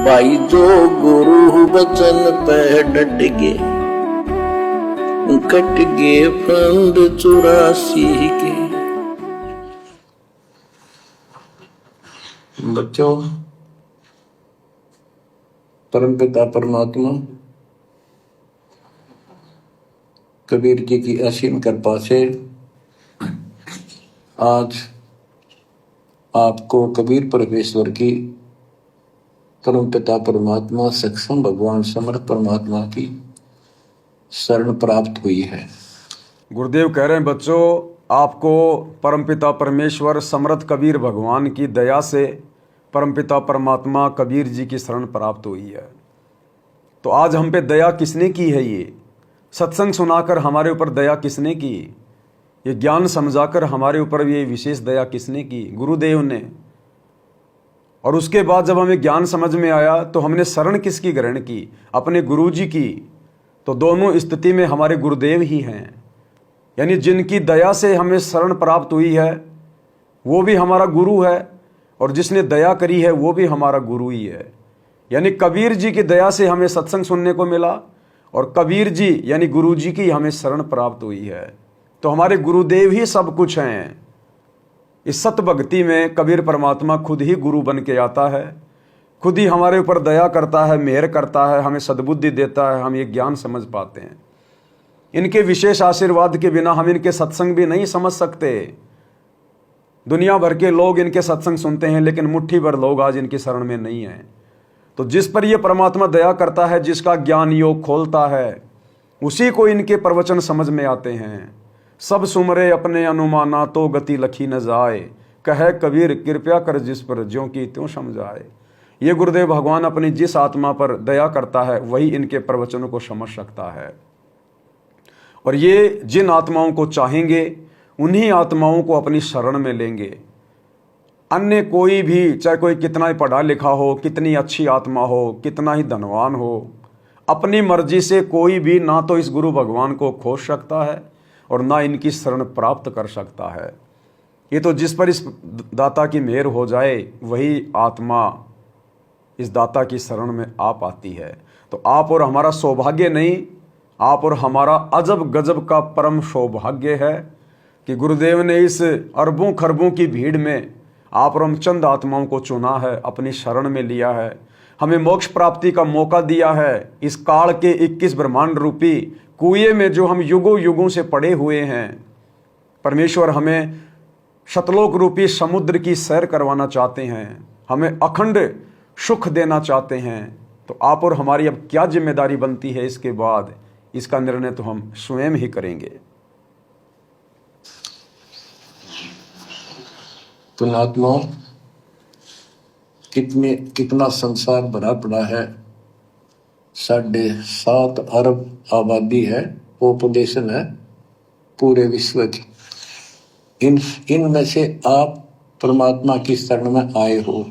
भाई जो गुरु बचन पे डट गए, कट गए फंद 84 के। बच्चों, परमपिता परमात्मा कबीर जी की असीम कृपा से आज आपको कबीर परमेश्वर की, परमपिता परमात्मा सक्षम भगवान समर्थ परमात्मा की शरण प्राप्त हुई है। गुरुदेव कह रहे हैं बच्चों, आपको परमपिता परमेश्वर समर्थ कबीर भगवान की दया से परमपिता परमात्मा कबीर जी की शरण प्राप्त हुई है। तो आज हम पे दया किसने की है? ये सत्संग सुनाकर हमारे ऊपर दया किसने की? ये ज्ञान समझाकर हमारे ऊपर ये विशेष दया किसने की? गुरुदेव ने। और उसके बाद जब हमें ज्ञान समझ में आया तो हमने शरण किसकी ग्रहण की? अपने गुरु जी की। तो दोनों स्थिति में हमारे गुरुदेव ही हैं, यानी जिनकी दया से हमें शरण प्राप्त हुई है वो भी हमारा गुरु है, और जिसने दया करी है वो भी हमारा गुरु ही है। यानी कबीर जी की दया से हमें सत्संग सुनने को मिला, और कबीर जी यानी गुरु जी की हमें शरण प्राप्त हुई है। तो हमारे गुरुदेव ही सब कुछ हैं। इस सत भक्ति में कबीर परमात्मा खुद ही गुरु बन के आता है, खुद ही हमारे ऊपर दया करता है, मेहर करता है, हमें सद्बुद्धि देता है, हम ये ज्ञान समझ पाते हैं। इनके विशेष आशीर्वाद के बिना हम इनके सत्संग भी नहीं समझ सकते। दुनिया भर के लोग इनके सत्संग सुनते हैं, लेकिन मुट्ठी भर लोग आज इनकी शरण में नहीं हैं। तो जिस पर ये परमात्मा दया करता है, जिसका ज्ञान योग खोलता है, उसी को इनके प्रवचन समझ में आते हैं। सब सुमरे अपने अनुमाना तो गति लखी न जाए, कहे कबीर कृपया कर जिस पर ज्यों की त्यों समझाए। ये गुरुदेव भगवान अपनी जिस आत्मा पर दया करता है वही इनके प्रवचनों को समझ सकता है। और ये जिन आत्माओं को चाहेंगे उन्हीं आत्माओं को अपनी शरण में लेंगे। अन्य कोई भी, चाहे कोई कितना ही पढ़ा लिखा हो, कितनी अच्छी आत्मा हो, कितना ही धनवान हो, अपनी मर्जी से कोई भी ना तो इस गुरु भगवान को खोज सकता है और ना इनकी शरण प्राप्त कर सकता है। ये तो जिस पर इस दाता की मेहर हो जाए वही आत्मा इस दाता की शरण में आ पाती है। तो आप और हमारा सौभाग्य नहीं, आप और हमारा अजब गजब का परम सौभाग्य है कि गुरुदेव ने इस अरबों खरबों की भीड़ में आप और हम चंद आत्माओं को चुना है, अपनी शरण में लिया है, हमें मोक्ष प्राप्ति का मौका दिया है। इस काल के 21 ब्रह्मांड रूपी कुएं में जो हम युगों युगों से पड़े हुए हैं, परमेश्वर हमें शतलोक रूपी समुद्र की सैर करवाना चाहते हैं, हमें अखंड सुख देना चाहते हैं। तो आप और हमारी अब क्या जिम्मेदारी बनती है इसके बाद, इसका निर्णय तो हम स्वयं ही करेंगे। पुण्यात्माओं, कितना संसार भरा पड़ा है। 7.5 अरब आबादी है, पॉपुलेशन है पूरे विश्व की। इनमें से आप परमात्मा की शरण में आए हो।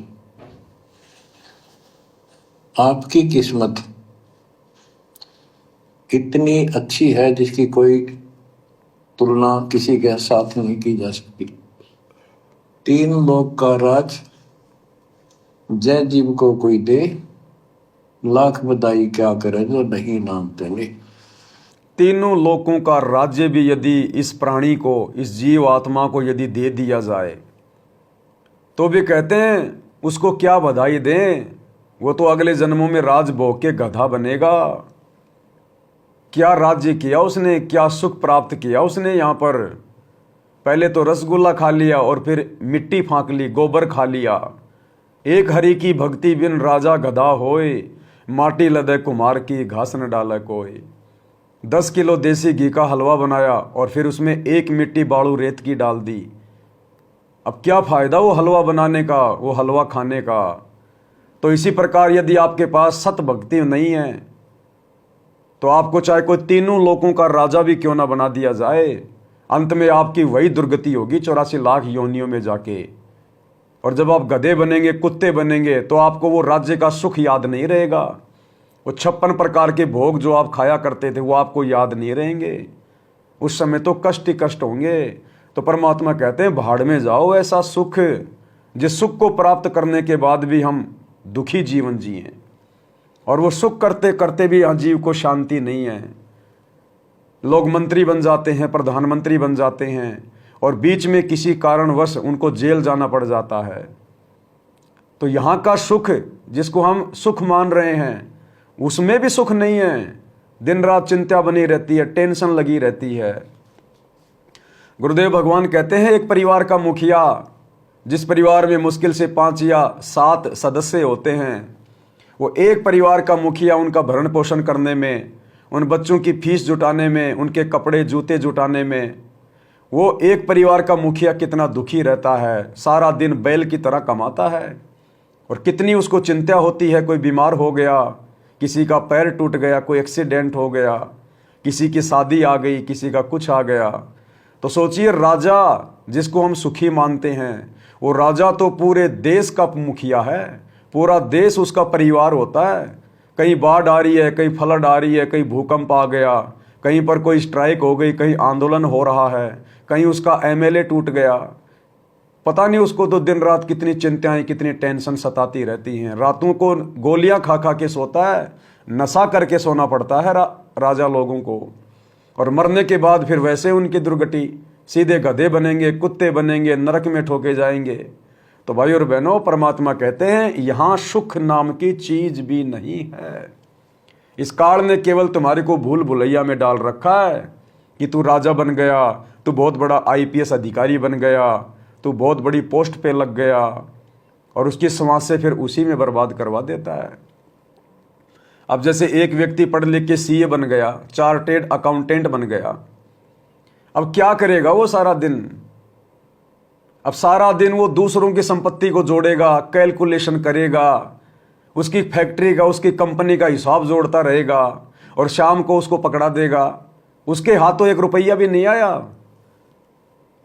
आपकी किस्मत इतनी अच्छी है जिसकी कोई तुलना किसी के साथ नहीं की जा सकती। 3 लोक का राज जय जीव को कोई दे, लाख बधाई क्या करे जो नहीं नाम तेने। तीनों लोकों का राज्य भी यदि इस प्राणी को, इस जीव आत्मा को यदि दे दिया जाए तो भी कहते हैं उसको क्या बधाई दें, वो तो अगले जन्मों में राज भोग के गधा बनेगा। क्या राज्य किया उसने, क्या सुख प्राप्त किया उसने। यहाँ पर पहले तो रसगुल्ला खा लिया और फिर मिट्टी फांक ली, गोबर खा लिया। एक हरि की भक्ति बिन राजा गधा होए, माटी लदे कुमार की घास न डाले कोई। 10 किलो देसी घी का हलवा बनाया और फिर उसमें 1 मिट्टी बाड़ू रेत की डाल दी। अब क्या फायदा वो हलवा बनाने का, वो हलवा खाने का। तो इसी प्रकार यदि आपके पास सत भक्ति नहीं है तो आपको चाहे कोई तीनों लोकों का राजा भी क्यों ना बना दिया जाए, अंत में आपकी वही दुर्गति होगी 84 लाख योनियों में जाके। और जब आप गधे बनेंगे, कुत्ते बनेंगे, तो आपको वो राज्य का सुख याद नहीं रहेगा। वो 56 प्रकार के भोग जो आप खाया करते थे वो आपको याद नहीं रहेंगे। उस समय तो कष्ट ही कष्ट होंगे। तो परमात्मा कहते हैं भाड़ में जाओ ऐसा सुख, जिस सुख को प्राप्त करने के बाद भी हम दुखी जीवन जिए। और वो सुख करते करते भी यहाँ जीव को शांति नहीं है। लोग मंत्री बन जाते हैं, प्रधानमंत्री बन जाते हैं, और बीच में किसी कारणवश उनको जेल जाना पड़ जाता है। तो यहाँ का सुख जिसको हम सुख मान रहे हैं, उसमें भी सुख नहीं है। दिन रात चिंता बनी रहती है, टेंशन लगी रहती है। गुरुदेव भगवान कहते हैं, एक परिवार का मुखिया, जिस परिवार में मुश्किल से 5 या 7 सदस्य होते हैं, वो एक परिवार का मुखिया उनका भरण पोषण करने में, उन बच्चों की फीस जुटाने में, उनके कपड़े जूते जुटाने में, वो एक परिवार का मुखिया कितना दुखी रहता है। सारा दिन बैल की तरह कमाता है और कितनी उसको चिंता होती है। कोई बीमार हो गया, किसी का पैर टूट गया, कोई एक्सीडेंट हो गया, किसी की शादी आ गई, किसी का कुछ आ गया। तो सोचिए, राजा जिसको हम सुखी मानते हैं, वो राजा तो पूरे देश का मुखिया है, पूरा देश उसका परिवार होता है। कहीं बाढ़ आ रही है, कहीं फ्लड आ रही है, कहीं भूकंप आ गया, कहीं पर कोई स्ट्राइक हो गई, कहीं आंदोलन हो रहा है, कहीं उसका एमएलए टूट गया, पता नहीं उसको तो दिन रात कितनी चिंताएं, कितनी टेंशन सताती रहती हैं। रातों को गोलियां खा खा के सोता है, नशा करके सोना पड़ता है राजा लोगों को। और मरने के बाद फिर वैसे उनकी दुर्गति, सीधे गधे बनेंगे, कुत्ते बनेंगे, नरक में ठोके जाएंगे। तो भाई और बहनों, परमात्मा कहते हैं, यहाँ सुख नाम की चीज भी नहीं है। इस काल ने केवल तुम्हारे को भूल भुलैया में डाल रखा है कि तू राजा बन गया, तू बहुत बड़ा आईपीएस अधिकारी बन गया, तू बहुत बड़ी पोस्ट पे लग गया, और उसकी समाज से फिर उसी में बर्बाद करवा देता है। अब जैसे एक व्यक्ति पढ़ लिख के सीए बन गया, चार्टेड अकाउंटेंट बन गया, अब क्या करेगा वो सारा दिन? अब सारा दिन वो दूसरों की संपत्ति को जोड़ेगा, कैलकुलेशन करेगा, उसकी फैक्ट्री का, उसकी कंपनी का हिसाब जोड़ता रहेगा, और शाम को उसको पकड़ा देगा। उसके हाथों 1 रुपया भी नहीं आया,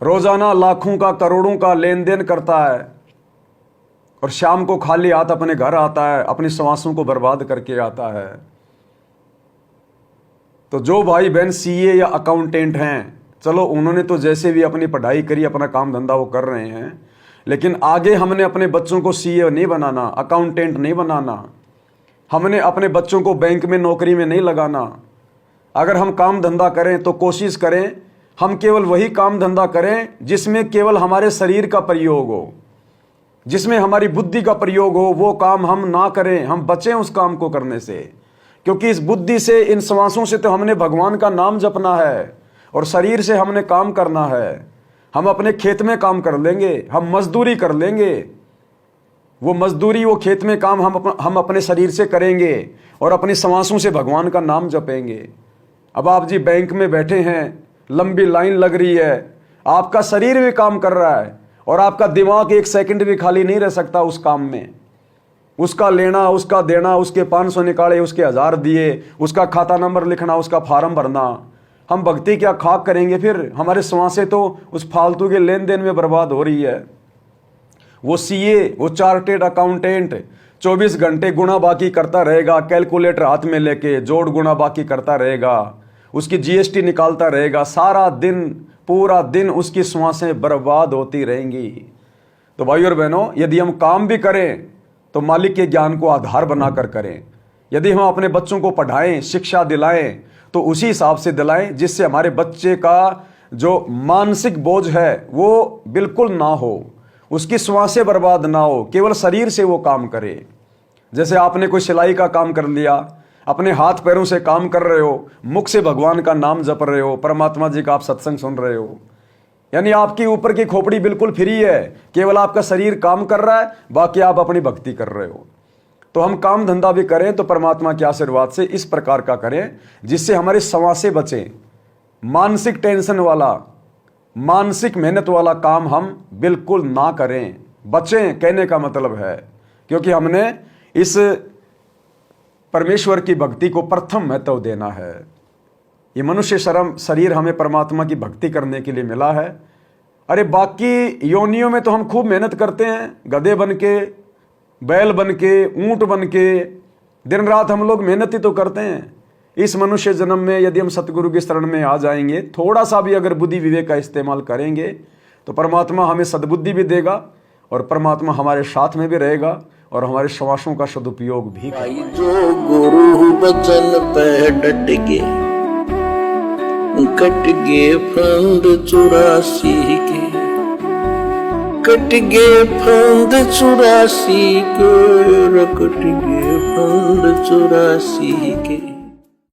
रोजाना लाखों का, करोड़ों का लेन देन करता है, और शाम को खाली हाथ अपने घर आता है, अपनी श्वासों को बर्बाद करके आता है। तो जो भाई बहन सीए या अकाउंटेंट हैं, चलो उन्होंने तो जैसे भी अपनी पढ़ाई करी, अपना काम धंधा वो कर रहे हैं, लेकिन आगे हमने अपने बच्चों को सीए नहीं बनाना, अकाउंटेंट नहीं बनाना, हमने अपने बच्चों को बैंक में नौकरी में नहीं लगाना। अगर हम काम धंधा करें तो कोशिश करें हम केवल वही काम धंधा करें जिसमें केवल हमारे शरीर का प्रयोग हो, जिसमें हमारी बुद्धि का प्रयोग हो। वो काम हम ना करें, हम बचें उस काम को करने से, क्योंकि इस बुद्धि से, इन श्वासों से तो हमने भगवान का नाम जपना है, और शरीर से हमने काम करना है। हम अपने खेत में काम कर लेंगे, हम मजदूरी कर लेंगे, वो मजदूरी, वो खेत में काम हम अपने शरीर से करेंगे, और अपनी श्वासों से भगवान का नाम जपेंगे। अब आप जी बैंक में बैठे हैं, लंबी लाइन लग रही है, आपका शरीर भी काम कर रहा है, और आपका दिमाग 1 सेकंड भी खाली नहीं रह सकता उस काम में। उसका लेना, उसका देना, उसके 500 निकाले, उसके 1000 दिए, उसका खाता नंबर लिखना, उसका फार्म भरना। हम भक्ति क्या खाक करेंगे फिर? हमारे श्वासें तो उस फालतू के लेन देन में बर्बाद हो रही है। वो सीए, वो चार्टेड अकाउंटेंट 24 घंटे गुणा बाकी करता रहेगा, कैलकुलेटर हाथ में लेके जोड़ गुणा बाकी करता रहेगा, उसकी जीएसटी निकालता रहेगा, सारा दिन, पूरा दिन उसकी श्वासें बर्बाद होती रहेंगी। तो भाई और बहनों, यदि हम काम भी करें तो मालिक के ज्ञान को आधार बनाकर करें। यदि हम अपने बच्चों को पढ़ाएं, शिक्षा दिलाएं, तो उसी हिसाब से दिलाएं जिससे हमारे बच्चे का जो मानसिक बोझ है वो बिल्कुल ना हो, उसकी श्वासें बर्बाद ना हो, केवल शरीर से वो काम करे। जैसे आपने कोई सिलाई का काम कर लिया, अपने हाथ पैरों से काम कर रहे हो, मुख से भगवान का नाम जप रहे हो, परमात्मा जी का आप सत्संग सुन रहे हो, यानी आपकी ऊपर की खोपड़ी बिल्कुल फ्री है, केवल आपका शरीर काम कर रहा है, बाकी आप अपनी भक्ति कर रहे हो। तो हम काम धंधा भी करें तो परमात्मा के आशीर्वाद से इस प्रकार का करें जिससे हमारे श्वासें बचें। मानसिक टेंशन वाला, मानसिक मेहनत वाला काम हम बिल्कुल ना करें, बचें, कहने का मतलब है, क्योंकि हमने इस परमेश्वर की भक्ति को प्रथम महत्व देना है। ये मनुष्य शरीर हमें परमात्मा की भक्ति करने के लिए मिला है। अरे बाकी योनियों में तो हम खूब मेहनत करते हैं, गधे बन के, बैल बन के, ऊंट बन के, दिन रात हम लोग मेहनत ही तो करते हैं। इस मनुष्य जन्म में यदि हम सतगुरु की शरण में आ जाएंगे, थोड़ा सा भी अगर बुद्धि विवेक का इस्तेमाल करेंगे, तो परमात्मा हमें सद्बुद्धि भी देगा, और परमात्मा हमारे साथ में भी रहेगा, और हमारे श्वासों का सदुपयोग भी कर भाई जो गुरु बचन पे डट के कट गे फंद 84 के, कट गे फंद 84 के, कट गे फंद 84 के।